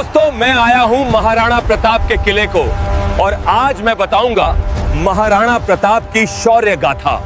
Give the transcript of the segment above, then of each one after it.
दोस्तों, मैं आया हूं महाराणा प्रताप के किले को और आज मैं बताऊंगा महाराणा प्रताप की शौर्य गाथा।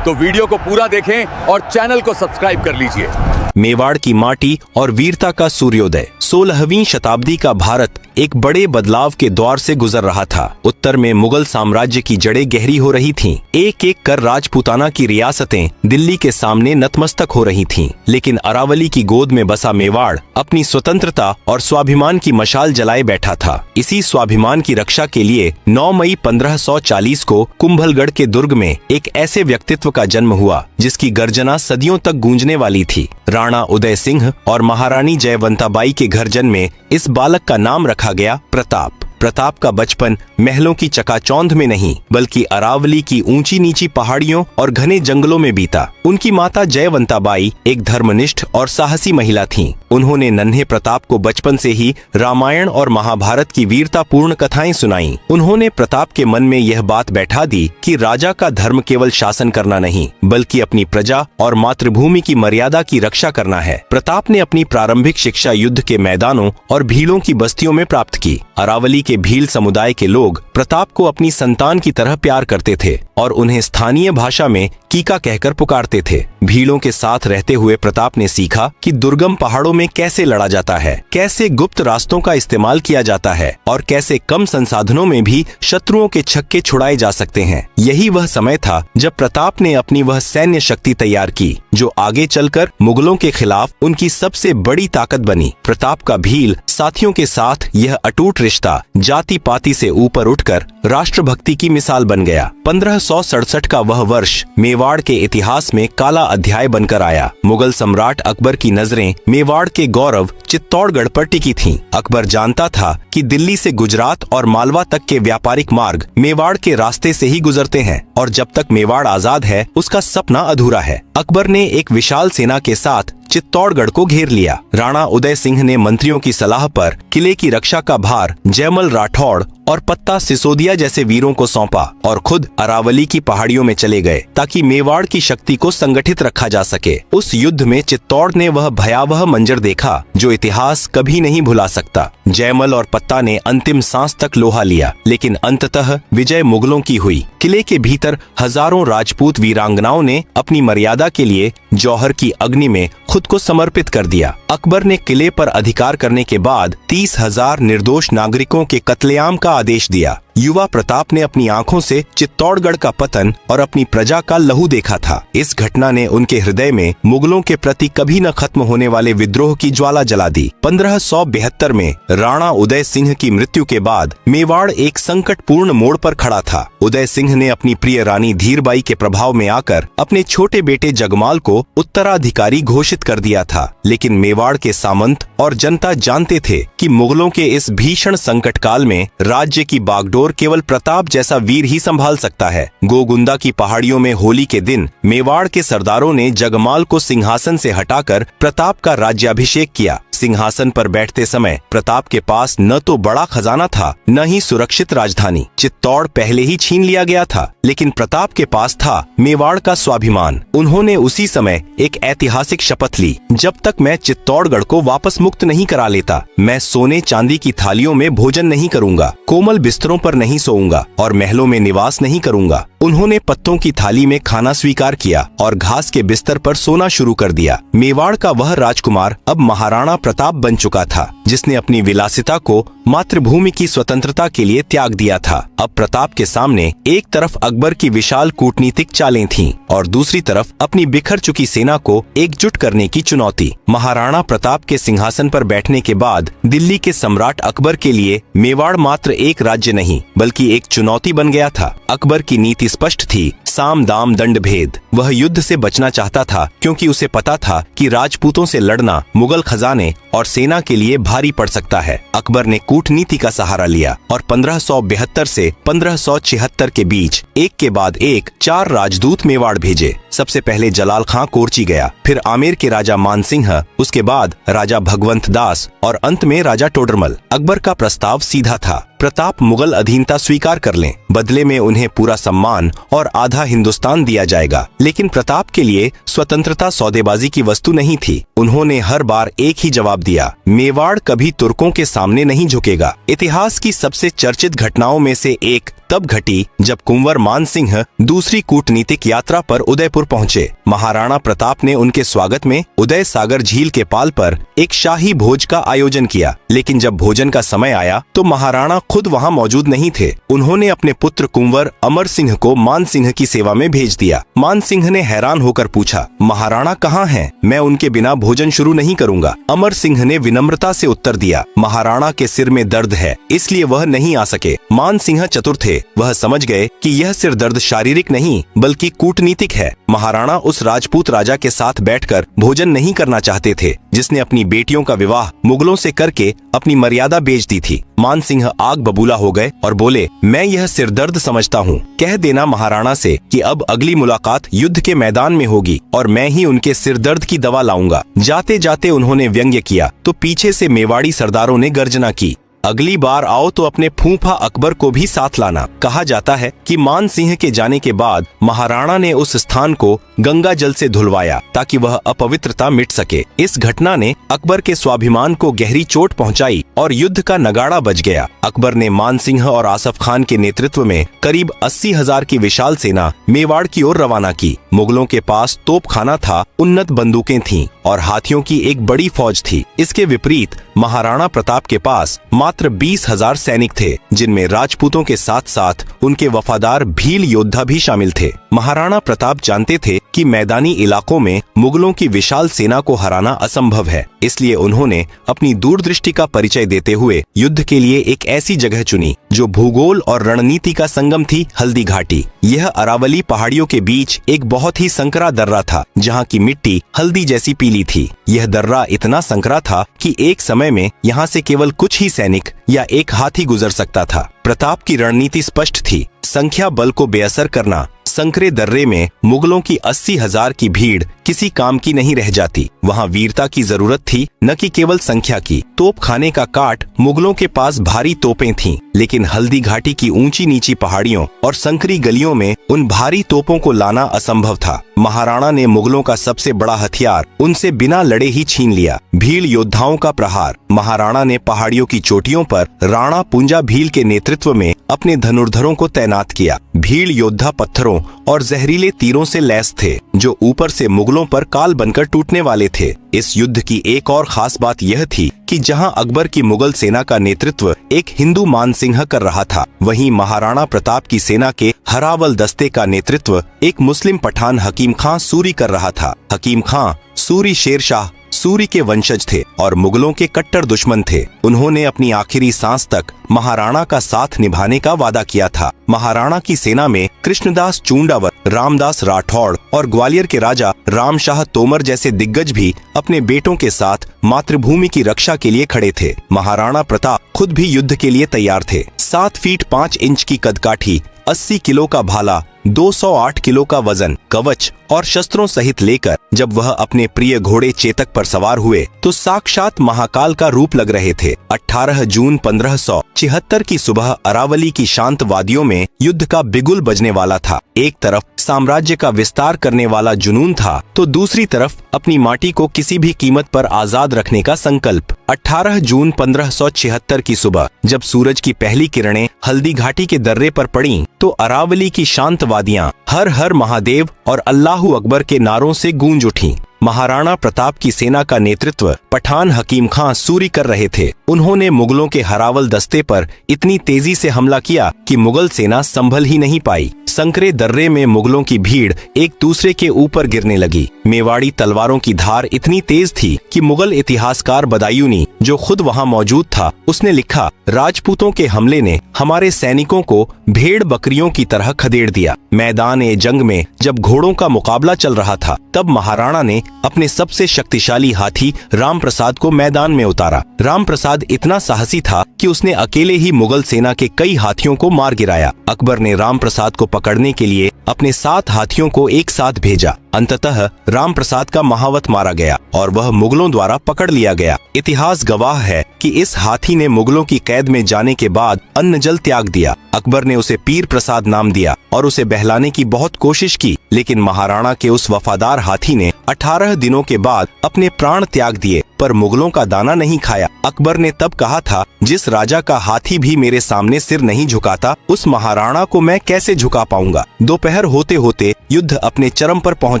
तो वीडियो को पूरा देखें और चैनल को सब्सक्राइब कर लीजिए। मेवाड़ की माटी और वीरता का सूर्योदय। 16वीं शताब्दी का भारत एक बड़े बदलाव के दौर से गुजर रहा था। उत्तर में मुगल साम्राज्य की जड़ें गहरी हो रही थीं। एक एक कर राजपूताना की रियासतें दिल्ली के सामने नतमस्तक हो रही थीं। लेकिन अरावली की गोद में बसा मेवाड़ अपनी स्वतंत्रता और स्वाभिमान की मशाल जलाए बैठा था। इसी स्वाभिमान की रक्षा के लिए 9 मई 1540 को कुंभलगढ़ के दुर्ग में एक ऐसे व्यक्तित्व का जन्म हुआ जिसकी गर्जना सदियों तक गूंजने वाली थी। राणा उदय सिंह और महारानी जयवंताबाई के घर जन्मे इस बालक का नाम रखा गया प्रताप। प्रताप का बचपन महलों की चकाचौंध में नहीं बल्कि अरावली की ऊंची नीची पहाड़ियों और घने जंगलों में बीता। उनकी माता जयवंताबाई एक धर्मनिष्ठ और साहसी महिला थीं। उन्होंने नन्हे प्रताप को बचपन से ही रामायण और महाभारत की वीरतापूर्ण कथाएं सुनाईं। उन्होंने प्रताप के मन में यह बात बैठा दी कि राजा का धर्म केवल शासन करना नहीं बल्कि अपनी प्रजा और मातृभूमि की मर्यादा की रक्षा करना है। प्रताप ने अपनी प्रारंभिक शिक्षा युद्ध के मैदानों और भीलों की बस्तियों में प्राप्त की। अरावली के भील समुदाय के लोग प्रताप को अपनी संतान की तरह प्यार करते थे और उन्हें स्थानीय भाषा में कीका कहकर पुकारते थे। भीलों के साथ रहते हुए प्रताप ने सीखा कि दुर्गम पहाड़ों में कैसे लड़ा जाता है, कैसे गुप्त रास्तों का इस्तेमाल किया जाता है और कैसे कम संसाधनों में भी शत्रुओं के छक्के छुड़ाए जा सकते हैं। यही वह समय था जब प्रताप ने अपनी वह सैन्य शक्ति तैयार की जो आगे चलकर मुगलों के खिलाफ उनकी सबसे बड़ी ताकत बनी। प्रताप का भील साथियों के साथ यह अटूट रिश्ता जाति पाति से ऊपर उठकर राष्ट्रभक्ति की मिसाल बन गया। 1567 का वह वर्ष मेवाड़ के इतिहास में काला अध्याय बनकर आया। मुगल सम्राट अकबर की नजरें मेवाड़ के गौरव चित्तौड़गढ़ पर टिकी थीं। अकबर जानता था कि दिल्ली से गुजरात और मालवा तक के व्यापारिक मार्ग मेवाड़ के रास्ते से ही गुजरते हैं और जब तक मेवाड़ आजाद है उसका सपना अधूरा है। अकबर ने एक विशाल सेना के साथ चित्तौड़गढ़ को घेर लिया। राणा उदय सिंह ने मंत्रियों की सलाह पर किले की रक्षा का भार जयमल राठौड़ और पत्ता सिसोदिया जैसे वीरों को सौंपा और खुद अरावली की पहाड़ियों में चले गए ताकि मेवाड़ की शक्ति को संगठित रखा जा सके। उस युद्ध में चित्तौड़ ने वह भयावह मंजर देखा जो इतिहास कभी नहीं भुला सकता। जयमल और पत्ता ने अंतिम सांस तक लोहा लिया लेकिन अंततः विजय मुगलों की हुई। किले के भीतर हजारों राजपूत वीरांगनाओं ने अपनी मर्यादा के लिए जौहर की अग्नि में खुद को समर्पित कर दिया। अकबर ने किले पर अधिकार करने के बाद 30,000 निर्दोष नागरिकों के कत्लेआम का आदेश दिया। युवा प्रताप ने अपनी आंखों से चित्तौड़गढ़ का पतन और अपनी प्रजा का लहू देखा था। इस घटना ने उनके हृदय में मुगलों के प्रति कभी न खत्म होने वाले विद्रोह की ज्वाला जला दी। 1572 में राणा उदय सिंह की मृत्यु के बाद मेवाड़ एक संकटपूर्ण मोड़ पर खड़ा था। उदय सिंह ने अपनी प्रिय रानी धीरबाई के प्रभाव में आकर अपने छोटे बेटे जगमाल को उत्तराधिकारी घोषित कर दिया था। लेकिन मेवाड़ के सामंत और जनता जानते थे कि मुगलों के इस भीषण संकट काल में राज्य की बागडोर केवल प्रताप जैसा वीर ही संभाल सकता है। गोगुंदा की पहाड़ियों में होली के दिन मेवाड़ के सरदारों ने जगमाल को सिंहासन से हटाकर प्रताप का राज्याभिषेक किया। सिंहासन पर बैठते समय प्रताप के पास न तो बड़ा खजाना था न ही सुरक्षित राजधानी। चित्तौड़ पहले ही छीन लिया गया था लेकिन प्रताप के पास था मेवाड़ का स्वाभिमान। उन्होंने उसी समय एक ऐतिहासिक शपथ ली, जब तक मैं चित्तौड़गढ़ को वापस मुक्त नहीं करा लेता मैं सोने चांदी की थालियों में भोजन नहीं करूंगा, कोमल बिस्तरों पर नहीं सोऊंगा और महलों में निवास नहीं करूंगा। उन्होंने पत्तों की थाली में खाना स्वीकार किया और घास के बिस्तर पर सोना शुरू कर दिया। मेवाड़ का वह राजकुमार अब महाराणा प्रताप बन चुका था जिसने अपनी विलासिता को मातृभूमि की स्वतंत्रता के लिए त्याग दिया था। अब प्रताप के सामने एक तरफ अकबर की विशाल कूटनीतिक चालें थीं और दूसरी तरफ अपनी बिखर चुकी सेना को एकजुट करने की चुनौती। महाराणा प्रताप के सिंहासन पर बैठने के बाद दिल्ली के सम्राट अकबर के लिए मेवाड़ मात्र एक राज्य नहीं बल्कि एक चुनौती बन गया था। अकबर की नीति स्पष्ट थी, साम दाम दंड भेद। वह युद्ध से बचना चाहता था क्योंकि उसे पता था कि राजपूतों से लड़ना मुगल खजाने और सेना के लिए भारी पड़ सकता है। अकबर ने कूटनीति का सहारा लिया और 1572 से 1576 के बीच एक के बाद एक 4 राजदूत मेवाड़ भेजे। सबसे पहले जलाल खां कोरची गया, फिर आमेर के राजा मानसिंह, उसके बाद राजा भगवंत दास और अंत में राजा टोडरमल। अकबर का प्रस्ताव सीधा था, प्रताप मुगल अधीनता स्वीकार कर लें। बदले में उन्हें पूरा सम्मान और आधा हिंदुस्तान दिया जाएगा। लेकिन प्रताप के लिए स्वतंत्रता सौदेबाजी की वस्तु नहीं थी। उन्होंने हर बार एक ही जवाब दिया, मेवाड़ कभी तुर्कों के सामने नहीं झुकेगा। इतिहास की सबसे चर्चित घटनाओं में से एक तब घटी जब कुंवर मानसिंह दूसरी कूटनीतिक यात्रा पर उदयपुर पहुंचे। महाराणा प्रताप ने उनके स्वागत में उदय सागर झील के पाल पर एक शाही भोज का आयोजन किया। लेकिन जब भोजन का समय आया तो महाराणा खुद वहां मौजूद नहीं थे। उन्होंने अपने पुत्र कुंवर अमर सिंह को मानसिंह की सेवा में भेज दिया। मानसिंह ने हैरान होकर पूछा, महाराणा कहाँ हैं? मैं उनके बिना भोजन शुरू नहीं करूंगा। अमर सिंह ने विनम्रता से उत्तर दिया, महाराणा के सिर में दर्द है, इसलिए वह नहीं आ सके। मानसिंह चतुर थे, वह समझ गए कि यह सिर दर्द शारीरिक नहीं बल्कि कूटनीतिक है। महाराणा उस राजपूत राजा के साथ बैठकर भोजन नहीं करना चाहते थे जिसने अपनी बेटियों का विवाह मुगलों से करके अपनी मर्यादा बेच दी थी। मानसिंह आग बबूला हो गए और बोले, मैं यह सिर दर्द समझता हूँ। कह देना महाराणा से कि अब अगली मुलाकात युद्ध के मैदान में होगी और मैं ही उनके सिर दर्द की दवा लाऊंगा। जाते जाते उन्होंने व्यंग्य किया तो पीछे से मेवाड़ी सरदारों ने गर्जना की, अगली बार आओ तो अपने फूफा अकबर को भी साथ लाना। कहा जाता है कि मानसिंह के जाने के बाद महाराणा ने उस स्थान को गंगा जल से धुलवाया ताकि वह अपवित्रता मिट सके। इस घटना ने अकबर के स्वाभिमान को गहरी चोट पहुंचाई और युद्ध का नगाड़ा बज गया। अकबर ने मानसिंह और आसफ खान के नेतृत्व में करीब 80,000 की विशाल सेना मेवाड़ की ओर रवाना की। मुगलों के पास तोपखाना था, उन्नत बंदूकें थीं और हाथियों की एक बड़ी फौज थी। इसके विपरीत महाराणा प्रताप के पास मात्र 20,000 सैनिक थे, जिनमें राजपूतों के साथ साथ उनके वफादार भील योद्धा भी शामिल थे। महाराणा प्रताप जानते थे कि मैदानी इलाकों में मुगलों की विशाल सेना को हराना असंभव है, इसलिए उन्होंने अपनी दूरदृष्टि का परिचय देते हुए युद्ध के लिए एक ऐसी जगह चुनी जो भूगोल और रणनीति का संगम थी, हल्दी घाटी। यह अरावली पहाड़ियों के बीच एक बहुत ही संकरा दर्रा था, जहाँ की मिट्टी हल्दी जैसी पीली थी। यह दर्रा इतना संकरा था कि एक समय में यहाँ से केवल कुछ ही सैनिक या एक हाथी गुजर सकता था। प्रताप की रणनीति स्पष्ट थी, संख्या बल को बेअसर करना। संकरे दर्रे में मुगलों की 80,000 की भीड़ किसी काम की नहीं रह जाती। वहाँ वीरता की जरूरत थी, न कि केवल संख्या की। तोप खाने का काट मुगलों के पास भारी तोपें थीं, लेकिन हल्दी घाटी की ऊंची नीची पहाड़ियों और संकरी गलियों में उन भारी तोपों को लाना असंभव था। महाराणा ने मुगलों का सबसे बड़ा हथियार उनसे बिना लड़े ही छीन लिया, भील योद्धाओं का प्रहार। महाराणा ने पहाड़ियों की चोटियों पर राणा पुंजा भील के नेतृत्व में अपने धनुर्धरों को तैनात किया। भील योद्धा पत्थरों और जहरीले तीरों से लैस थे, जो ऊपर से मुगलों पर काल बनकर टूटने वाले थे। इस युद्ध की एक और खास बात यह थी कि जहां अकबर की मुगल सेना का नेतृत्व एक हिंदू मानसिंह कर रहा था, वहीं महाराणा प्रताप की सेना के हरावल दस्ते का नेतृत्व एक मुस्लिम पठान हकीम खां सूरी कर रहा था। हकीम खां सूरी शेरशाह सूरी के वंशज थे और मुगलों के कट्टर दुश्मन थे। उन्होंने अपनी आखिरी सांस तक महाराणा का साथ निभाने का वादा किया था। महाराणा की सेना में कृष्णदास चूंडावर, रामदास राठौड़ और ग्वालियर के राजा रामशाह तोमर जैसे दिग्गज भी अपने बेटों के साथ मातृभूमि की रक्षा के लिए खड़े थे। महाराणा प्रताप खुद भी युद्ध के लिए तैयार थे। 7 फीट 5 इंच की कदकाठी, 80 किलो का भाला, 208 किलो का वजन, कवच और शस्त्रों सहित लेकर जब वह अपने प्रिय घोड़े चेतक पर सवार हुए तो साक्षात महाकाल का रूप लग रहे थे। 18 जून 1576 की सुबह अरावली की शांत वादियों में युद्ध का बिगुल बजने वाला था। एक तरफ साम्राज्य का विस्तार करने वाला जुनून था तो दूसरी तरफ अपनी माटी को किसी भी कीमत पर आजाद रखने का संकल्प। 18 जून 1576 की सुबह जब सूरज की पहली किरणें हल्दी घाटी के दर्रे पर पड़ीं तो अरावली की शांत वादियां हर हर महादेव और अल्लाहू अकबर के नारों से गूंज उठीं। महाराणा प्रताप की सेना का नेतृत्व पठान हकीम खां सूरी कर रहे थे। उन्होंने मुगलों के हरावल दस्ते पर इतनी तेजी से हमला किया कि मुगल सेना संभल ही नहीं पाई। संकरे दर्रे में मुगलों की भीड़ एक दूसरे के ऊपर गिरने लगी। मेवाड़ी तलवारों की धार इतनी तेज थी कि मुगल इतिहासकार बदायूनी, जो खुद वहां मौजूद था, उसने लिखा, राजपूतों के हमले ने हमारे सैनिकों को भेड़ बकरियों की तरह खदेड़ दिया। मैदान ए जंग में जब घोड़ों का मुकाबला चल रहा था तब महाराणा ने अपने सबसे शक्तिशाली हाथी राम प्रसाद को मैदान में उतारा। राम प्रसाद इतना साहसी था कि उसने अकेले ही मुगल सेना के कई हाथियों को मार गिराया। अकबर ने राम प्रसाद को पकड़ने के लिए अपने 7 हाथियों को एक साथ भेजा। अंततः राम प्रसाद का महावत मारा गया और वह मुगलों द्वारा पकड़ लिया गया। इतिहास गवाह है कि इस हाथी ने मुगलों की कैद में जाने के बाद अन्न जल त्याग दिया। अकबर ने उसे पीर प्रसाद नाम दिया और उसे बहलाने की बहुत कोशिश की, लेकिन महाराणा के उस वफादार हाथी ने 18 दिनों के बाद अपने प्राण त्याग दिए, पर मुगलों का दाना नहीं खाया। अकबर ने तब कहा था, जिस राजा का हाथी भी मेरे सामने सिर नहीं झुकाता, उस महाराणा को मैं कैसे झुका पाऊंगा। दोपहर होते होते युद्ध अपने चरम पर पहुंच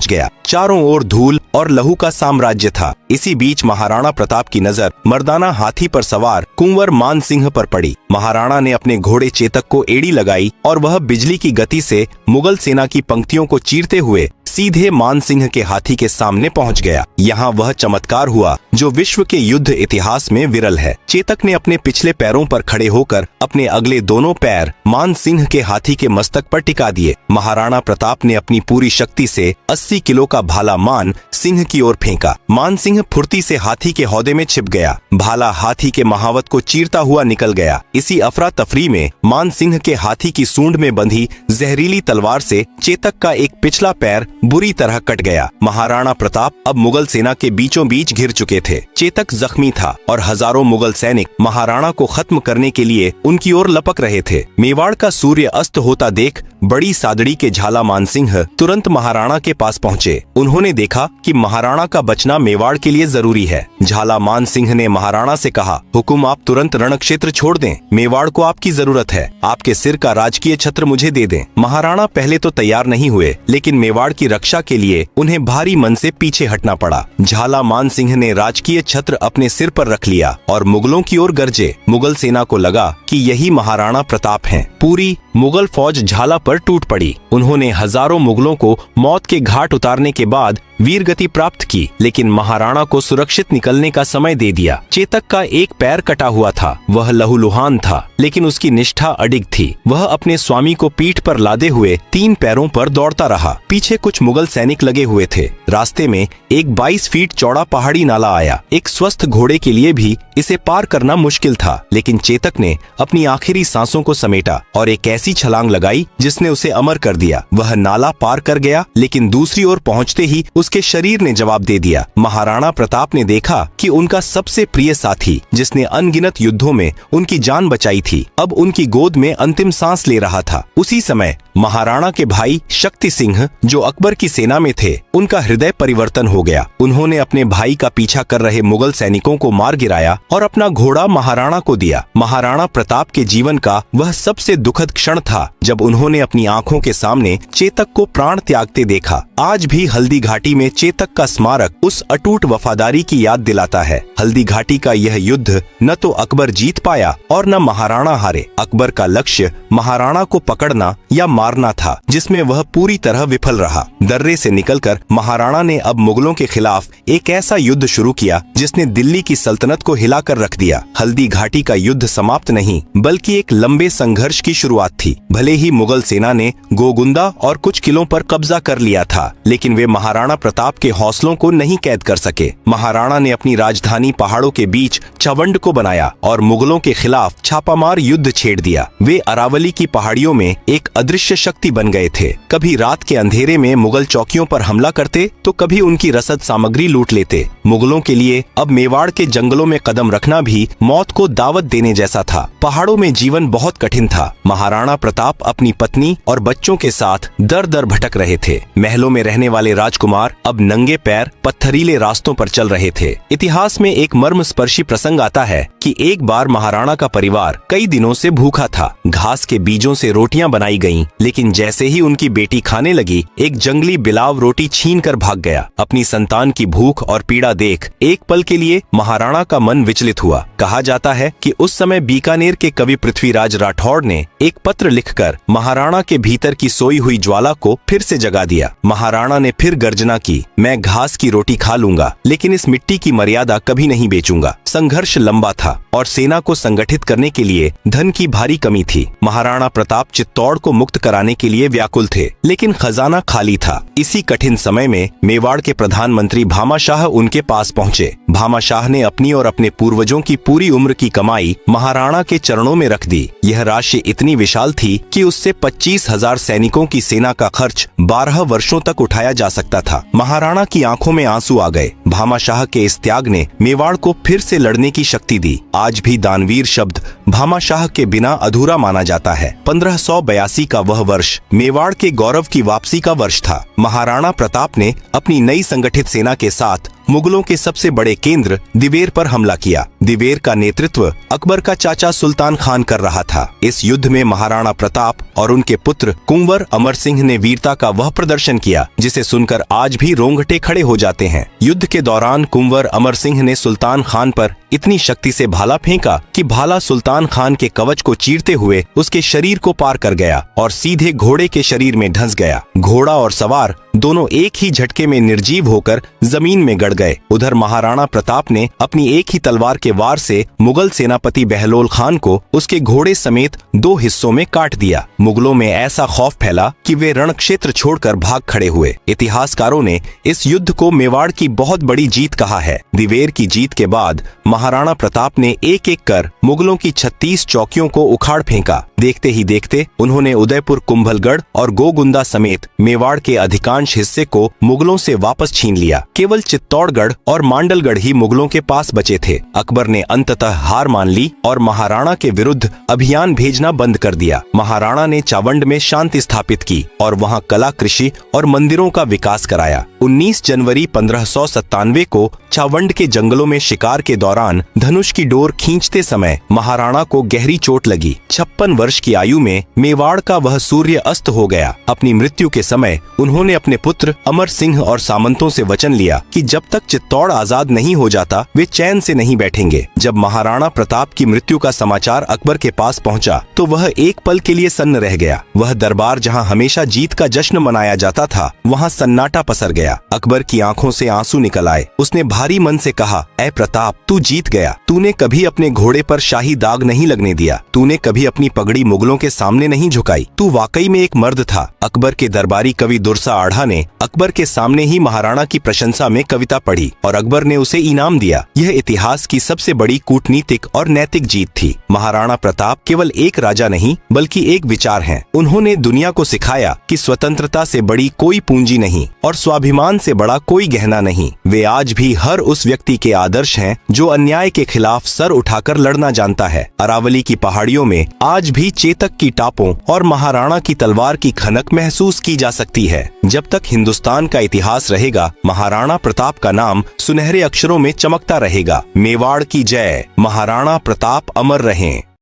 गया। चारों ओर धूल और लहू का साम्राज्य था। इसी बीच महाराणा प्रताप की नजर मर्दाना हाथी पर सवार कुंवर मान सिंह पर पड़ी। महाराणा ने अपने घोड़े चेतक को एड़ी लगाई और वह बिजली की गति से मुगल सेना की पंक्तियों को चीरते हुए सीधे मान सिंह के हाथी के सामने पहुंच गया। यहाँ वह चमत्कार हुआ जो विश्व के युद्ध इतिहास में विरल है। चेतक ने अपने पिछले पैरों पर खड़े होकर अपने अगले दोनों पैर मान सिंह के हाथी के मस्तक पर टिका दिए। महाराणा प्रताप ने अपनी पूरी शक्ति से 80 किलो का भाला मान सिंह की ओर फेंका। मान सिंह फुर्ती से हाथी के हौदे में छिप गया। भाला हाथी के महावत को चीरता हुआ निकल गया। इसी अफरा तफरी में मान सिंह के हाथी की सूंड में बंधी जहरीली तलवार से चेतक का एक पिछला पैर बुरी तरह कट गया। महाराणा प्रताप अब मुगल सेना के बीचों बीच घिर चुके थे। चेतक जख्मी था और हजारों मुगल सैनिक महाराणा को खत्म करने के लिए उनकी ओर लपक रहे थे। मेवाड़ का सूर्य अस्त होता देख बड़ी सादड़ी के झाला मान सिंह तुरंत महाराणा के पास पहुँचे। उन्होंने देखा कि महाराणा का बचना मेवाड़ के लिए जरूरी है। झाला मान सिंह ने महाराणा से कहा, हुकुम आप तुरंत रणक्षेत्र छोड़ दें, मेवाड़ को आपकी जरूरत है। आपके सिर का राजकीय छत्र मुझे दे दें। महाराणा पहले तो तैयार नहीं हुए, लेकिन मेवाड़ की रक्षा के लिए उन्हें भारी मन से पीछे हटना पड़ा। झाला मान सिंह ने राजकीय छत्र अपने सिर पर रख लिया और मुगलों की ओर गरजे। मुगल सेना को लगा कि यही महाराणा प्रताप हैं। पूरी मुगल फौज झाला पर टूट पड़ी। उन्होंने हजारों मुगलों को मौत के घाट उतारने के बाद वीर गति प्राप्त की, लेकिन महाराणा को सुरक्षित निकलने का समय दे दिया। चेतक का एक पैर कटा हुआ था। वह लहूलुहान था, लेकिन उसकी निष्ठा अडिग थी। वह अपने स्वामी को पीठ पर लादे हुए 3 पैरों पर दौड़ता रहा। पीछे कुछ मुगल सैनिक लगे हुए थे। रास्ते में एक 22 फीट चौड़ा पहाड़ी नाला आया। एक स्वस्थ घोड़े के लिए भी इसे पार करना मुश्किल था, लेकिन चेतक ने अपनी आखिरी सांसों को समेटा और एक ऐसी छलांग लगाई जिसने उसे अमर कर दिया। वह नाला पार कर गया, लेकिन दूसरी ओर पहुंचते ही उसके शरीर ने जवाब दे दिया। महाराणा प्रताप ने देखा कि उनका सबसे प्रिय साथी, जिसने अनगिनत युद्धों में उनकी जान बचाई थी, अब उनकी गोद में अंतिम सांस ले रहा था। उसी समय महाराणा के भाई शक्ति सिंह, जो अकबर की सेना में थे, उनका हृदय परिवर्तन हो गया। उन्होंने अपने भाई का पीछा कर रहे मुगल सैनिकों को मार गिराया और अपना घोड़ा महाराणा को दिया। महाराणा प्रताप के जीवन का वह सबसे दुखद क्षण था जब उन्होंने अपनी आंखों के सामने चेतक को प्राण त्यागते देखा। आज भी हल्दी घाटी में चेतक का स्मारक उस अटूट वफादारी की याद दिलाता है। हल्दी घाटी का यह युद्ध न तो अकबर जीत पाया और न महाराणा हारे। अकबर का लक्ष्य महाराणा को पकड़ना या मारना था, जिसमें वह पूरी तरह विफल रहा। दर्रे से निकलकर महाराणा ने अब मुगलों के खिलाफ एक ऐसा युद्ध शुरू किया जिसने दिल्ली की सल्तनत को हिलाकर रख दिया। हल्दी घाटी का युद्ध समाप्त नहीं, बल्कि एक लंबे संघर्ष की शुरुआत थी। भले ही मुगल सेना ने गोगुंदा और कुछ किलों पर कब्जा कर लिया था, लेकिन वे महाराणा प्रताप के हौसलों को नहीं कैद कर सके। महाराणा ने अपनी राजधानी पहाड़ों के बीच चवंड को बनाया और मुगलों के खिलाफ छापामार युद्ध छेड़ दिया। वे अरावली की पहाड़ियों में एक अदृश्य शक्ति बन गए थे। कभी रात के अंधेरे में मुगल चौकियों पर हमला करते, तो कभी उनकी रसद सामग्री लूट लेते। मुगलों के लिए अब मेवाड़ के जंगलों में कदम रखना भी मौत को दावत देने जैसा था। पहाड़ों में जीवन बहुत कठिन था। महाराणा प्रताप अपनी पत्नी और बच्चों के साथ दर दर भटक रहे थे। महलों में रहने वाले राजकुमार अब नंगे पैर पत्थरीले रास्तों पर चल रहे थे। इतिहास में एक मर्मस्पर्शी प्रसंग आता है कि एक बार महाराणा का परिवार कई दिनों से भूखा था। घास के बीजों से रोटियां बनाई गईं, लेकिन जैसे ही उनकी बेटी खाने लगी, एक जंगली बिलाव रोटी छीनकर भाग गया। अपनी संतान की भूख और पीड़ा देख एक पल के लिए महाराणा का मन विचलित हुआ। कहा जाता है कि उस समय बीकानेर के कवि पृथ्वीराज राठौड़ ने एक पत्र लिखकर महाराणा के भीतर की सोई हुई ज्वाला को फिर से जगा दिया। महाराणा ने फिर गर्जना की, मैं घास की रोटी खा लूंगा, लेकिन इस मिट्टी की मर्यादा कभी नहीं बेचूंगा। संघर्ष लंबा था और सेना को संगठित करने के लिए धन की भारी कमी थी। महाराणा प्रताप चित्तौड़ को मुक्त कराने के लिए व्याकुल थे, लेकिन खजाना खाली था। इसी कठिन समय में मेवाड़ के प्रधानमंत्री भामाशाह उनके पास पहुँचे। भामाशाह ने अपनी और अपने पूर्वजों की पूरी उम्र की कमाई महाराणा के चरणों में रख दी। यह राशि इतनी विशाल थी कि उससे 25,000 सैनिकों की सेना का खर्च 12 वर्षों तक उठाया जा सकता था। महाराणा की आंखों में आंसू आ गए। भामाशाह के इस त्याग ने मेवाड़ को फिर से लड़ने की शक्ति दी। आज भी दानवीर शब्द भामाशाह के बिना अधूरा माना जाता है। 1582 का वह वर्ष मेवाड़ के गौरव की वापसी का वर्ष था। महाराणा प्रताप ने अपनी नई संगठित सेना के साथ मुगलों के सबसे बड़े केंद्र दिवेर पर हमला किया। दिवेर का नेतृत्व अकबर का चाचा सुल्तान खान कर रहा था। इस युद्ध में महाराणा प्रताप और उनके पुत्र कुंवर अमर सिंह ने वीरता का वह प्रदर्शन किया जिसे सुनकर आज भी रोंगटे खड़े हो जाते हैं। युद्ध के दौरान कुंवर अमर सिंह ने सुल्तान खान पर इतनी शक्ति से भाला फेंका कि भाला सुल्तान खान के कवच को चीरते हुए उसके शरीर को पार कर गया और सीधे घोड़े के शरीर में धंस गया। घोड़ा और सवार दोनों एक ही झटके में निर्जीव होकर जमीन में गड़ गए। उधर महाराणा प्रताप ने अपनी एक ही तलवार के वार से मुगल सेनापति बहलोल खान को उसके घोड़े समेत 2 हिस्सों में काट दिया। मुगलों में ऐसा खौफ फैला कि वे रण क्षेत्र छोड़कर भाग खड़े हुए। इतिहासकारों ने इस युद्ध को मेवाड़ की बहुत बड़ी जीत कहा है। दिवेर की जीत के बाद महाराणा प्रताप ने एक एक कर मुगलों की 36 चौकियों को उखाड़ फेंका। देखते ही देखते उन्होंने उदयपुर, कुंभलगढ़ और गोगुंदा समेत मेवाड़ के अधिकांश हिस्से को मुगलों से वापस छीन लिया। केवल चित्तौड़गढ़ और मांडलगढ़ ही मुगलों के पास बचे थे। अकबर ने अंततः हार मान ली और महाराणा के विरुद्ध अभियान भेजना बंद कर दिया। महाराणा ने चावंड में शांति स्थापित की और वहां कला, कृषि और मंदिरों का विकास कराया। 19 जनवरी 1597 को चावंड के जंगलों में शिकार के दौरान धनुष की डोर खींचते समय महाराणा को गहरी चोट लगी। 56 वर्ष की आयु में मेवाड़ का वह सूर्य अस्त हो गया। अपनी मृत्यु के समय उन्होंने अपने पुत्र अमर सिंह और सामंतों से वचन लिया कि जब तक चित्तौड़ आजाद नहीं हो जाता वे चैन से नहीं बैठेंगे। जब महाराणा प्रताप की मृत्यु का समाचार अकबर के पास पहुंचा तो वह एक पल के लिए सन्न रह गया। वह दरबार जहां हमेशा जीत का जश्न मनाया जाता था वहां सन्नाटा पसर गया। अकबर की आंखों से आंसू निकल आए। उसने भारी मन से कहा, ऐ प्रताप, तू जीत गया। तूने कभी अपने घोड़े पर शाही दाग नहीं लगने दिया। तूने कभी अपनी पगड़ी मुगलों के सामने नहीं झुकाई। तू वाकई में एक मर्द था। अकबर के दरबारी कवि दुर्सा आढ़ा ने अकबर के सामने ही महाराणा की प्रशंसा में कविता पढ़ी और अकबर ने उसे इनाम दिया। यह इतिहास की सबसे बड़ी कूटनीतिक और नैतिक जीत थी। महाराणा प्रताप केवल एक राजा नहीं बल्कि एक विचार हैं। उन्होंने दुनिया को सिखाया कि स्वतंत्रता से बड़ी कोई पूंजी नहीं और स्वाभिमान से बड़ा कोई गहना नहीं। वे आज भी हर उस व्यक्ति के आदर्श हैं जो अन्याय के खिलाफ सर उठाकर लड़ना जानता है। अरावली की पहाड़ियों में आज भी चेतक की टापों और महाराणा की तलवार की खनक महसूस की जा सकती है। जब तक हिंदुस्तान का इतिहास रहेगा, महाराणा प्रताप का नाम सुनहरे अक्षरों में चमकता रहेगा। मेवाड़ की जय। महाराणा प्रताप अमर रहें।